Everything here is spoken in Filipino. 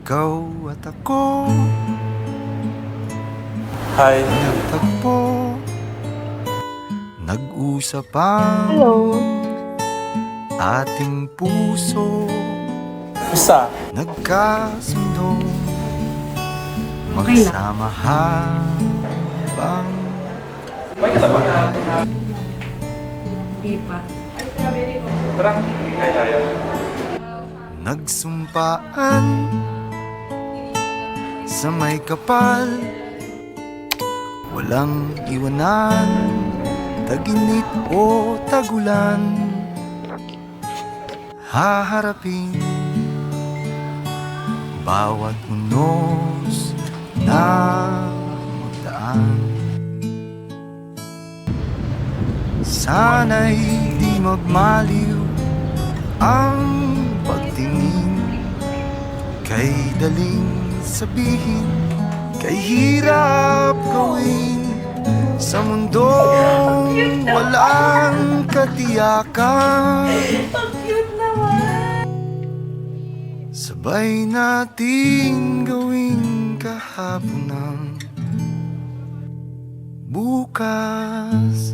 Ikaw at ako Hi. nagtagpo, nag-usap ang Hello. ating puso, Isa. nagkasundo, Okay na. magsama habang Di pa. nagsumpaan sa may kapal, walang iwanan, taginit o tagulan, haharapin bawat unos na magdaan. Sana'y di magmaliw ang pagtingin, kay daling sabihin, kay hirap gawin sa mundong walang katiyakan. Ang cute naman! Sabay nating gawin kahapon ng bukas.